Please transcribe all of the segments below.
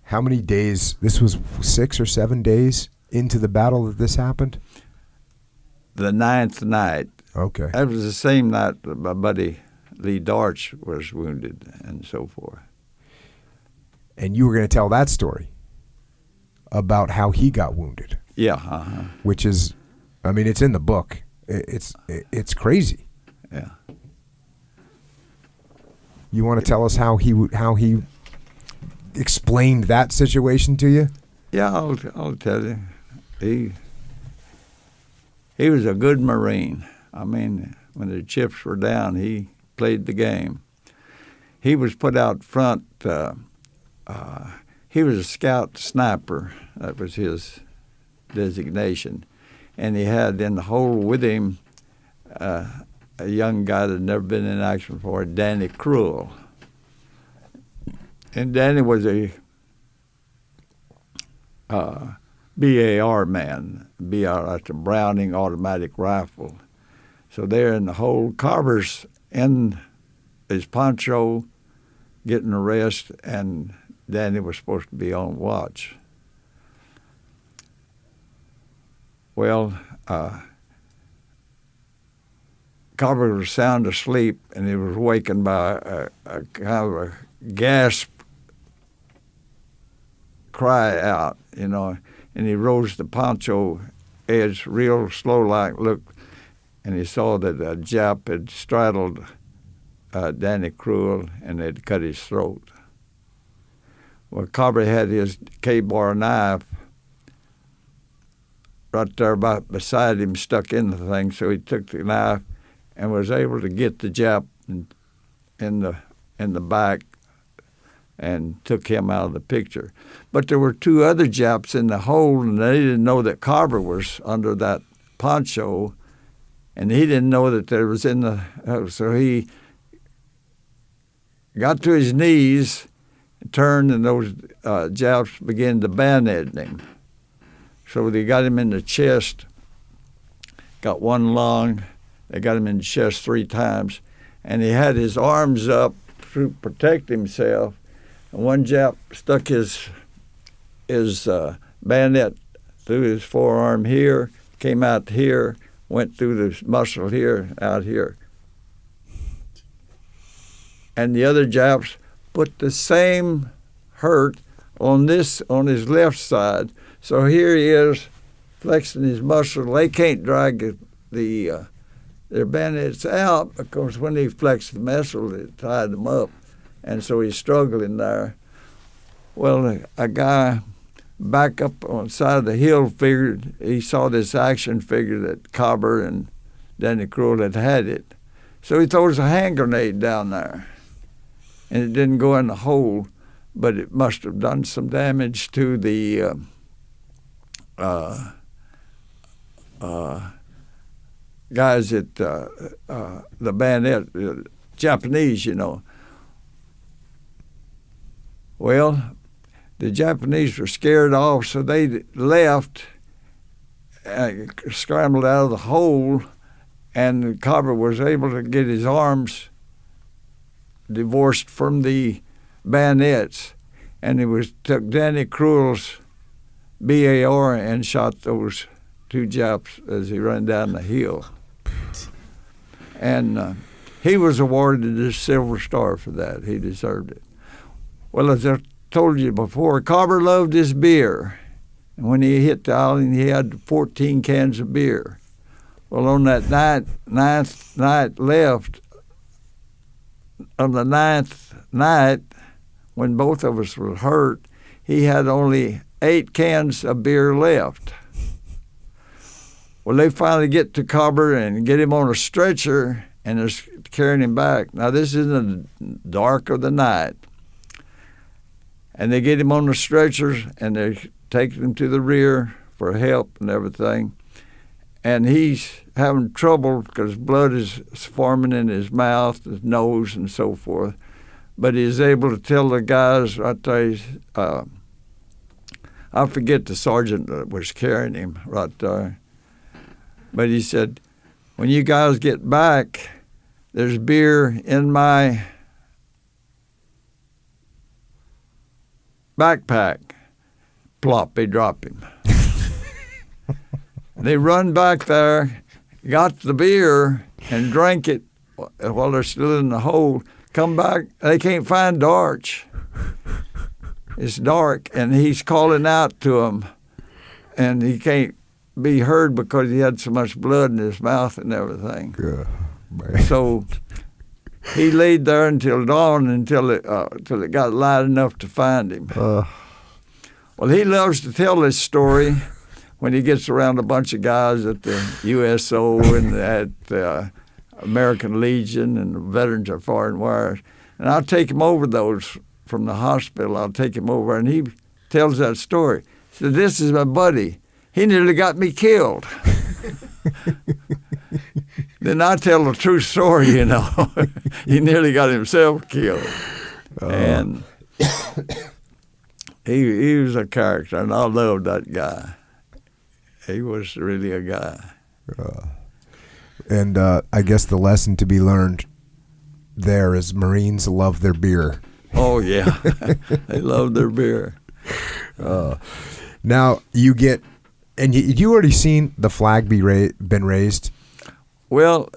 How many days? This was 6 or 7 days into the battle that this happened? The 9th night. Okay. That was the same night that my buddy Lee Darch was wounded and so forth. And you were going to tell that story about how he got wounded. Yeah. Which is, I mean, it's in the book. It's crazy. Yeah. You want to tell us how he explained that situation to you? Yeah, I'll tell you. He was a good Marine. I mean, when the chips were down, he played the game. He was put out front. He was a scout sniper. That was his designation. And he had in the hole with him a young guy that had never been in action before, Danny Cruel. And Danny was a BAR man. BAR, that's a Browning automatic rifle. So there in the hole, Carver's in his poncho getting a rest, and Danny was supposed to be on watch. Well, Carver was sound asleep, and he was wakened by a kind of a gasp cry out, and he rose the poncho edge real slow like, looked, and he saw that a Jap had straddled Danny Cruel and had cut his throat. Well, Carver had his K-bar knife right there beside him, stuck in the thing, so he took the knife and was able to get the Jap in the back and took him out of the picture. But there were 2 other Japs in the hole, and they didn't know that Carver was under that poncho, and he didn't know that there was in the so he got to his knees, turned, and those Japs began to bayonet him. So they got him in the chest, got one lung, they got him in the chest 3 times, and he had his arms up to protect himself. And one Jap stuck his bayonet through his forearm here, came out here, went through this muscle here, out here. And the other Japs put the same hurt on his left side. So here he is flexing his muscle. They can't drag their bayonets out because when he flexed the muscle, it tied them up. And so he's struggling there. Well, a guy back up on the side of the hill figured, he saw this action, figured that Carver and Danny Cruel had it. So he throws a hand grenade down there. And it didn't go in the hole, but it must have done some damage to the guys at the bayonet, Japanese, Well, the Japanese were scared off, so they left, scrambled out of the hole, and Carver was able to get his arms divorced from the bayonets, and he took Danny Cruel's BAR and shot those 2 Japs as he ran down the hill. And he was awarded the Silver Star for that. He deserved it. Well, as I told you before, Carver loved his beer. And when he hit the island, he had 14 cans of beer. Well, on that ninth night left, on the 9th night, when both of us were hurt, he had only 8 cans of beer left. Well, they finally get to Carver and get him on a stretcher, and they're carrying him back. Now, this is in the dark of the night. And they get him on the stretchers, and they take him to the rear for help and everything. And he's having trouble because blood is forming in his mouth, his nose, and so forth. But he's able to tell the guys right there, I forget the sergeant that was carrying him right there. But he said, when you guys get back, there's beer in my backpack. Plop, they drop him. They run back there, got the beer, and drank it while they're still in the hole. Come back, they can't find Darch. It's dark, and he's calling out to him, and he can't be heard because he had so much blood in his mouth and everything. Man. So he laid there until dawn, until it got light enough to find him. Well, he loves to tell this story when he gets around a bunch of guys at the USO and at the American Legion and the Veterans of Foreign Wars. And I'll take him over those from the hospital. I'll take him over, and he tells that story. He said, "This is my buddy. He nearly got me killed." Then I tell the true story, you know. He nearly got himself killed. And he was a character, and I loved that guy. He was really a guy. And I guess the lesson to be learned there is Marines love their beer. Oh, yeah. They love their beer. Now, you get, and you already seen the flag been raised? Well,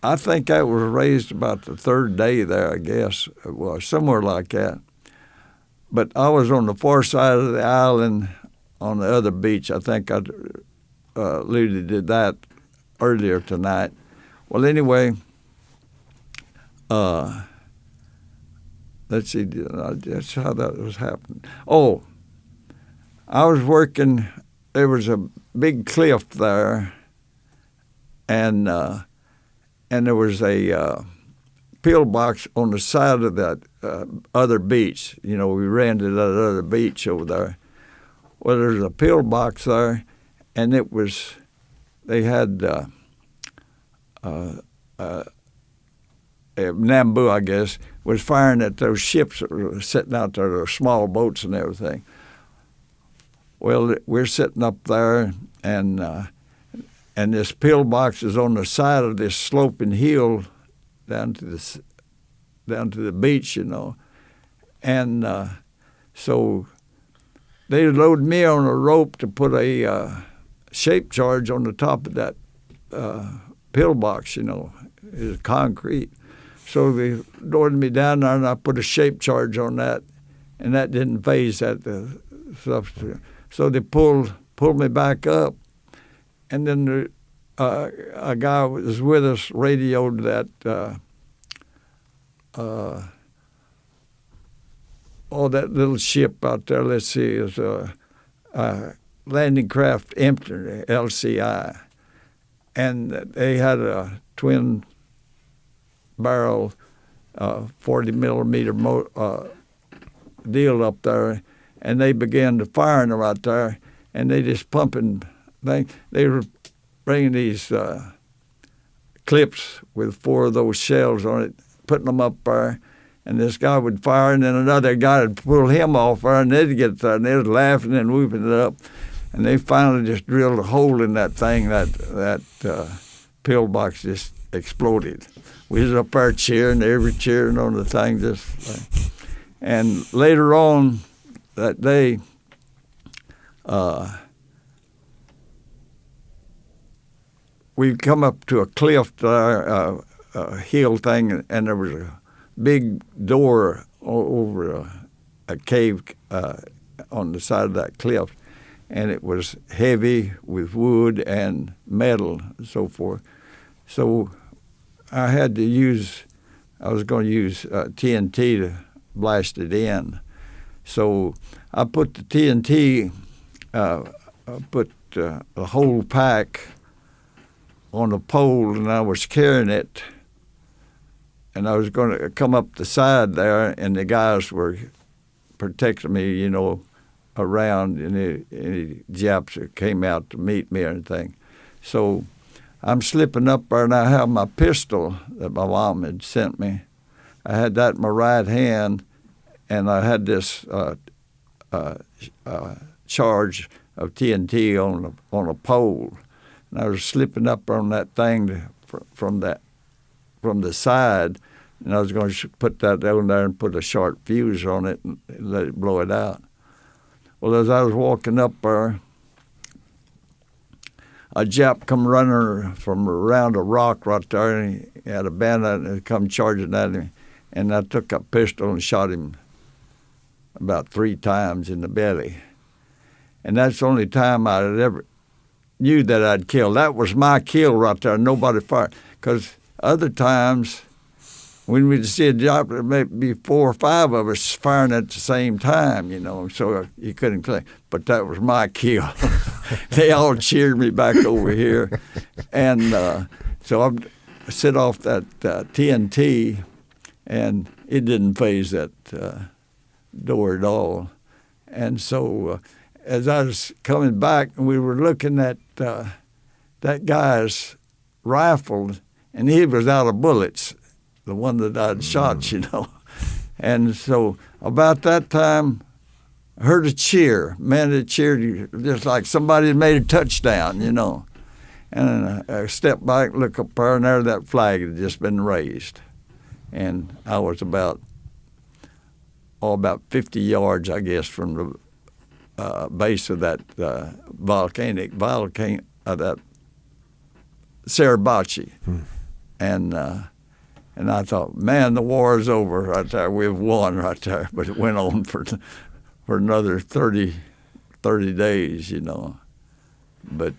I think that was raised about the third day there, I guess. It was somewhere like that. But I was on the far side of the island on the other beach. I think I alluded to that earlier tonight. Well, anyway, let's see, that's how that was happening. Oh, I was working, there was a big cliff there, and there was a pillbox on the side of that other beach. You know, we ran to that other beach over there. Well, there's a pillbox there, and it was, they had Nambu, I guess, was firing at those ships that were sitting out there, those small boats and everything. Well, we're sitting up there, and this pillbox is on the side of this sloping hill down to the beach, you know. And so they loaded me on a rope to put a shape charge on the top of that pillbox, you know. It was concrete. So they loaded me down there, and I put a shape charge on that, and that didn't phase that stuff. So they pulled me back up, and then a guy was with us radioed that that little ship out there, let's see, is Landing Craft Empty, LCI. And they had a twin barrel 40 millimeter deal up there, and they began to firing right there, and they just pumping things. They were bringing these clips with 4 of those shells on it, putting them up there, and this guy would fire, and then another guy would pull him off there, and they'd get there, and they was laughing and whooping it up, and they finally just drilled a hole in that thing. That pillbox just exploded. We was up there cheering, every cheering on the thing, just. And later on that day, we come up to a cliff there, a hill thing, and there was a big door over a cave on the side of that cliff, and it was heavy with wood and metal and so forth. So I was going to use TNT to blast it in. So I put the TNT, put the whole pack on a pole, and I was carrying it, and I was going to come up the side there, and the guys were protecting me, you know, around any Japs that came out to meet me or anything. So I'm slipping up there, and I have my pistol that my mom had sent me. I had that in my right hand, and I had this charge of TNT on a pole, and I was slipping up on that thing from the side and I was going to put that down there and put a short fuse on it and let it blow it out. Well, as I was walking up there, a Jap come running from around a rock right there, and he had a bandit and come charging at him, and I took a pistol and shot him about 3 times in the belly. And that's the only time I had ever knew that I'd killed. That was my kill right there. Nobody fired. Because other times, when we'd see a job, there may be 4 or 5 of us firing at the same time, so you couldn't claim. But that was my kill. They all cheered me back over here. And so I set off that TNT, and it didn't phase that door at all. And so as I was coming back, and we were looking at that guy's rifle, and he was out of bullets, the one that I'd shot, And so about that time, I heard a cheer. Man, it cheered just like somebody had made a touchdown, And I stepped back, looked up there, and there that flag had just been raised. And I was about 50 yards, I guess, from the base of that volcano, that Sarabachi. And I thought, man, the war is over right there. We've won right there. But it went on for another 30 days, But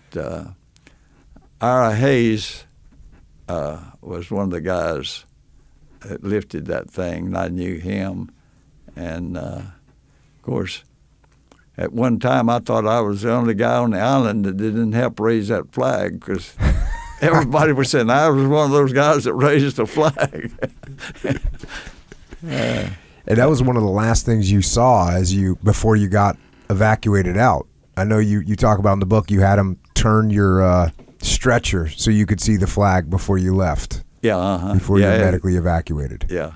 Ira Hayes was one of the guys that lifted that thing, and I knew him. And, of course, at one time I thought I was the only guy on the island that didn't help raise that flag, because everybody was saying I was one of those guys that raised the flag. And that was one of the last things you saw before you got evacuated out. I know you talk about in the book you had them turn your stretcher so you could see the flag before you left. Yeah, Before you were medically evacuated. Yeah.